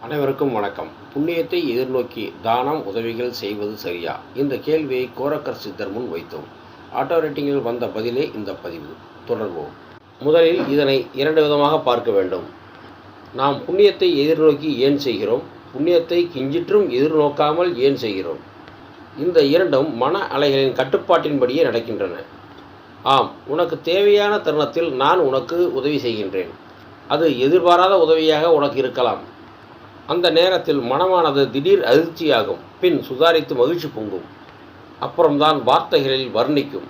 அனைவருக்கும் வணக்கம். புண்ணியத்தை எதிர்நோக்கி தானம் உதவிகள் செய்வது சரியா? இந்த கேள்வியை கோரக்கர் சித்தர் முன் வைத்தோம். ஆட்டோ ரேட்டிங்கில் வந்த பதிலே இந்த பதிவு. தொடர்வோம். முதலில் இதனை இரண்டு விதமாக பார்க்க வேண்டும். நாம் புண்ணியத்தை எதிர்நோக்கி ஏன் செய்கிறோம்? புண்ணியத்தை கிஞ்சிற்றும் எதிர்நோக்காமல் ஏன் செய்கிறோம்? இந்த இரண்டும் மன அலைகளின் கட்டுப்பாட்டின்படியே நடக்கின்றன. ஆம், உனக்கு தேவையான தருணத்தில் நான் உனக்கு உதவி செய்கின்றேன். அது எதிர்பாராத உதவியாக உனக்கு இருக்கலாம். அந்த நேரத்தில் மனமானது திடீர் அதிர்ச்சியாகும். பின் சுதாரித்து மகிழ்ச்சி பொங்கும். அப்புறம்தான் வார்த்தைகளில் வர்ணிக்கும்.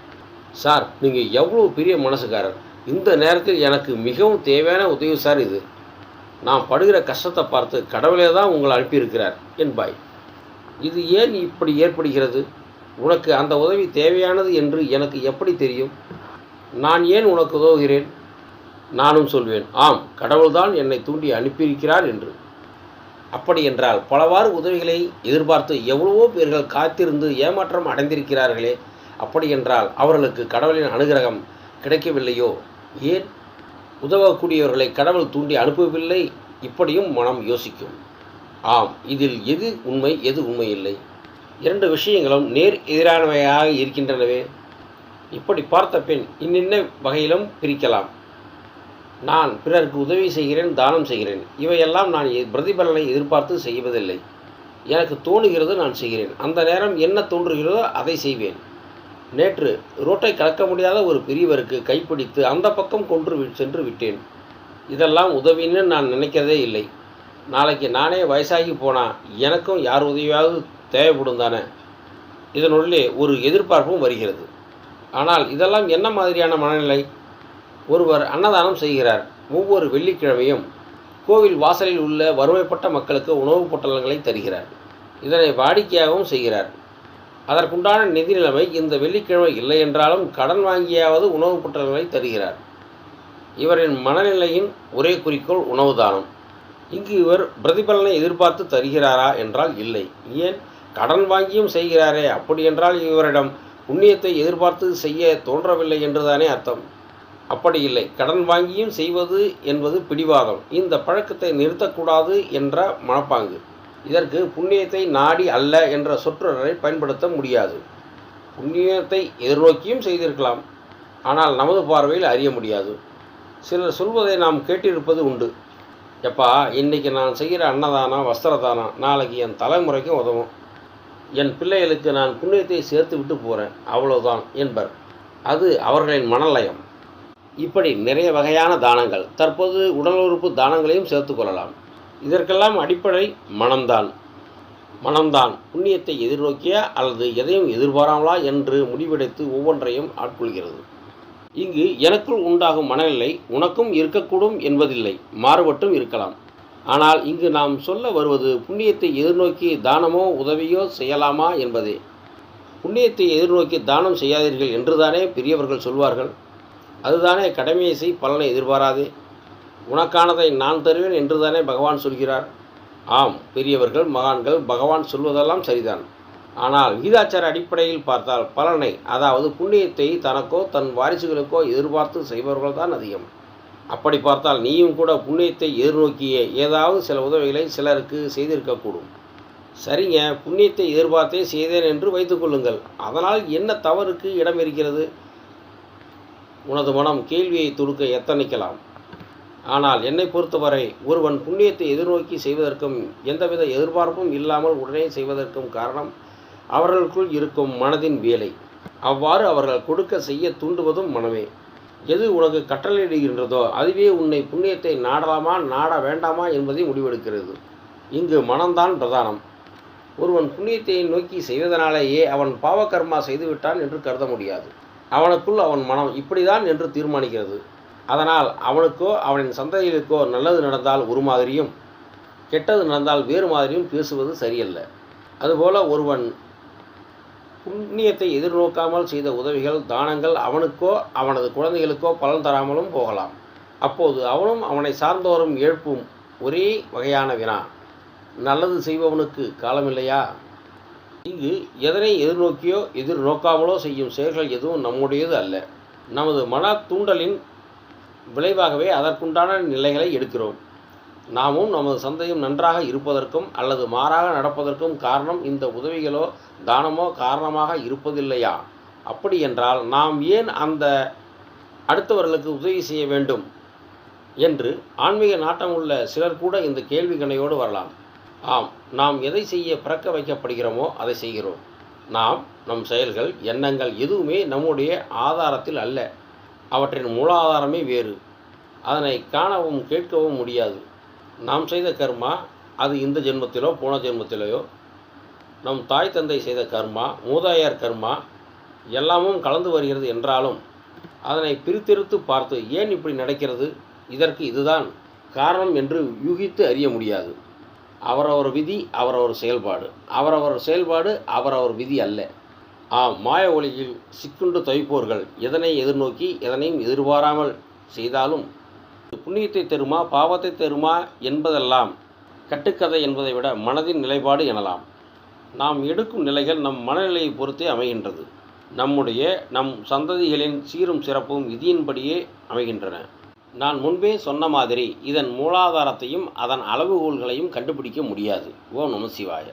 சார், நீங்கள் எவ்வளோ பெரிய மனசுக்காரர். இந்த நேரத்தில் எனக்கு மிகவும் தேவையான உதவி சார் இது. நான் படுகிற கஷ்டத்தை பார்த்து கடவுளே தான் உங்களை அனுப்பியிருக்கிறார் என்பாய். இது ஏன் இப்படி ஏற்படுகிறது? உனக்கு அந்த உதவி தேவையானது என்று எனக்கு எப்படி தெரியும்? நான் ஏன் உனக்கு உதவுகிறேன்? நானும் சொல்வேன், ஆம், கடவுள்தான் என்னை தூண்டி அனுப்பியிருக்கிறார் என்று. அப்படி என்றால் பலவாறு உதவிகளை எதிர்பார்த்து எவ்வளவோ பேர்கள் காத்திருந்து ஏமாற்றம் அடைந்திருக்கிறார்களே. அப்படி என்றால் அவர்களுக்கு கடவுளின் அனுகிரகம் கிடைக்கவில்லையோ? ஏன் உதவக்கூடியவர்களை கடவுள் தூண்டி அனுப்பவில்லை? இப்படியும் மனம் யோசிக்கும். ஆம், இதில் எது உண்மை, எது உண்மை இல்லை? இரண்டு விஷயங்களும் நேர் எதிரானவையாக இருக்கின்றனவே. இப்படி பார்த்த பின் இன்னின்ன வகையிலும் பிரிக்கலாம். நான் பிறருக்கு உதவி செய்கிறேன், தானம் செய்கிறேன். இவையெல்லாம் நான் பிரதிபலனை எதிர்பார்த்து செய்வதில்லை. எனக்கு தோணுகிறது, நான் செய்கிறேன். அந்த நேரம் என்ன தோன்றுகிறதோ அதை செய்வேன். நேற்று ரோட்டை கடக்க முடியாத ஒரு பெரியவருக்கு கைப்பிடித்து அந்த பக்கம் சென்று விட்டேன். இதெல்லாம் உதவின்னு நான் நினைக்கிறதே இல்லை. நாளைக்கு நானே வயசாகி போனால் எனக்கும் யார் உதவியாவது தேவைப்படும் தானே. இதனுள்ளே ஒரு எதிர்பார்ப்பும் வருகிறது. ஆனால் இதெல்லாம் என்ன மாதிரியான மனநிலை? ஒருவர் அன்னதானம் செய்கிறார். ஒவ்வொரு வெள்ளிக்கிழமையும் கோவில் வாசலில் உள்ள வறுமைப்பட்ட மக்களுக்கு உணவுப் பொட்டலங்களை தருகிறார். இதனை வாடிக்கையாகவும் செய்கிறார். அதற்குண்டான நிதி நிலைமை இந்த வெள்ளிக்கிழமை இல்லை என்றாலும் கடன் வாங்கியாவது உணவுப் பொட்டலங்களை தருகிறார். இவரின் மனநிலையின் ஒரே குறிக்கோள் உணவு தானம். இங்கு இவர் பிரதிபலனை எதிர்பார்த்து தருகிறாரா என்றால் இல்லை. ஏன், கடன் வாங்கியும் செய்கிறாரே. அப்படி என்றால் இவரிடம் புண்ணியத்தை எதிர்பார்த்து செய்ய தோன்றவில்லை என்றுதானே அர்த்தம். அப்படி இல்லை. கடன் வாங்கியும் செய்வது என்பது பிடிவாதம். இந்த பழக்கத்தை நிறுத்தக்கூடாது என்ற மனப்பாங்கு. இதற்கு புண்ணியத்தை நாடி அல்ல என்ற சொற்றொடரை பயன்படுத்த முடியாது. புண்ணியத்தை எதிர்நோக்கியும் செய்திருக்கலாம், ஆனால் நமது பார்வையில் அறிய முடியாது. சிலர் சொல்வதை நாம் கேட்டிருப்பது உண்டு. எப்பா, இன்றைக்கி நான் செய்கிற அன்னதானம், வஸ்திரதானம் நாளைக்கு என் தலைமுறைக்கும் உதவும். என் பிள்ளைகளுக்கு நான் புண்ணியத்தை சேர்த்து விட்டு போகிறேன், அவ்வளோதான் என்பர். அது அவர்களின் மனலயம். இப்படி நிறைய வகையான தானங்கள், தற்போது உடல் உறுப்பு தானங்களையும் சேர்த்து கொள்ளலாம். இதற்கெல்லாம் அடிப்படை மனம்தான் புண்ணியத்தை எதிர்நோக்கியா அல்லது எதையும் எதிர்பாராமலா என்று முடிவெடுத்து ஒவ்வொன்றையும் ஆட்கொள்கிறது. இங்கு எனக்குள் உண்டாகும் மனநிலை உனக்கும் இருக்கக்கூடும் என்பதில்லை, மாறுபட்டும் இருக்கலாம். ஆனால் இங்கு நாம் சொல்ல வருவது புண்ணியத்தை எதிர்நோக்கி தானமோ உதவியோ செய்யலாமா என்பதே. புண்ணியத்தை எதிர்நோக்கி தானம் செய்யாதீர்கள் என்றுதானே பெரியவர்கள் சொல்வார்கள். அதுதானே கடமையை செய், பலனை எதிர்பாராதே. உனக்கானதை நான் தருவேன் என்றுதானே பகவான் சொல்கிறார். ஆம், பெரியவர்கள், மகான்கள், பகவான் சொல்வதெல்லாம் சரிதான். ஆனால் விகிதாச்சார அடிப்படையில் பார்த்தால் பலனை, அதாவது புண்ணியத்தை தனக்கோ தன் வாரிசுகளுக்கோ எதிர்பார்த்து செய்பவர்கள்தான் அதிகம். அப்படி பார்த்தால் நீயும் கூட புண்ணியத்தை எதிர்நோக்கியே ஏதாவது சில உதவிகளை சிலருக்கு செய்திருக்கக்கூடும். சரிங்க, புண்ணியத்தை எதிர்பார்த்தே செய்தேன் என்று வைத்துக்கொள்ளுங்கள். அதனால் என்ன தவறுக்கு இடம் இருக்கிறது? உனது மனம் கேள்வியை தொடுக்க எத்தனைக்கலாம். ஆனால் என்னை பொறுத்தவரை ஒருவன் புண்ணியத்தை எதிர்நோக்கி செய்வதற்கும் எந்தவித எதிர்பார்ப்பும் இல்லாமல் உடனே செய்வதற்கும் காரணம் அவர்களுக்குள் இருக்கும் மனதின் வேலை. அவ்வாறு அவர்கள் கொடுக்க செய்ய தூண்டுவதும் மனமே. எது உனக்கு கட்டளையிடுகின்றதோ அதுவே உன்னை புண்ணியத்தை நாடலாமா நாட வேண்டாமா என்பதை முடிவெடுக்கிறது. இங்கு மனம்தான் பிரதானம். ஒருவன் புண்ணியத்தை நோக்கி செய்வதனாலேயே அவன் பாவகர்மா செய்துவிட்டான் என்று கருத முடியாது. அவனுக்குள் அவன் மனம் இப்படிதான் என்று தீர்மானிக்கிறது. அதனால் அவனுக்கோ அவனின் சந்ததிகளுக்கோ நல்லது நடந்தால் ஒரு மாதிரியும் கெட்டது நடந்தால் வேறு மாதிரியும் பேசுவது சரியல்ல. அதுபோல ஒருவன் புண்ணியத்தை எதிர்நோக்காமல் செய்த உதவிகள், தானங்கள் அவனுக்கோ அவனது குழந்தைகளுக்கோ பலன் தராமலும் போகலாம். அப்போது அவனும் அவனை சார்ந்தோரும் எழுப்பும் ஒரே வகையான வினா, நல்லது செய்பவனுக்கு காலமில்லையா? இங்கு எதனை எதிர்நோக்கியோ எதிர்நோக்காமலோ செய்யும் செயல்கள் எதுவும் நம்முடையது அல்ல. நமது மன தூண்டலின் விளைவாகவே அதற்குண்டான நிலைகளை எடுக்கிறோம். நாமும் நமது சந்ததியும் நன்றாக இருப்பதற்கும் அல்லது மாறாக நடப்பதற்கும் காரணம் இந்த உதவிகளோ தானமோ காரணமாக இருப்பதில்லையா? அப்படி என்றால் நாம் ஏன் அந்த அடுத்தவர்களுக்கு உதவி செய்ய வேண்டும் என்று ஆன்மீக நாட்டமுள்ள சிலர் கூட இந்த கேள்வி கணையோடு வரலாம். ஆம், நாம் எதை செய்ய பிறக்க வைக்கப்படுகிறோமோ அதை செய்கிறோம். நம் செயல்கள், எண்ணங்கள் எதுவுமே நம்முடைய ஆதாரத்தில் அல்ல. அவற்றின் மூலாதாரமே வேறு. அதனை காணவும் கேட்கவும் முடியாது. நாம் செய்த கர்மா, அது இந்த ஜென்மத்திலோ போன ஜென்மத்திலேயோ, நம் தாய் தந்தை செய்த கர்மா, மூதாதையர் கர்மா எல்லாமும் கலந்து வருகிறது என்றாலும் அதனை பிரித்தெடுத்து பார்த்து ஏன் இப்படி நடக்கிறது, இதற்கு இதுதான் காரணம் என்று யூகித்து அறிய முடியாது. அவரவர் விதி அவரவர் செயல்பாடு, அவரவர் செயல்பாடு அவரவர் விதி அல்ல. ஆம், மாய ஒளியில் சிக்குண்டு தவிப்போர்கள் எதனை எதிர்நோக்கி எதனையும் எதிர்பாராமல் செய்தாலும் புண்ணியத்தை தருமா பாவத்தை தருமா என்பதெல்லாம் கட்டுக்கதை என்பதை விட மனதின் நிலைப்பாடு எனலாம். நாம் எடுக்கும் நிலைகள் நம் மனநிலையை பொறுத்தே அமைகின்றது. நம் சந்ததிகளின் சீரும் சிறப்பும் விதியின்படியே அமைகின்றன. நான் முன்பே சொன்ன மாதிரி இதன் மூலாதாரத்தையும் அதன் அளவுகோல்களையும் கண்டுபிடிக்க முடியாது. ஓம் நம சிவாய.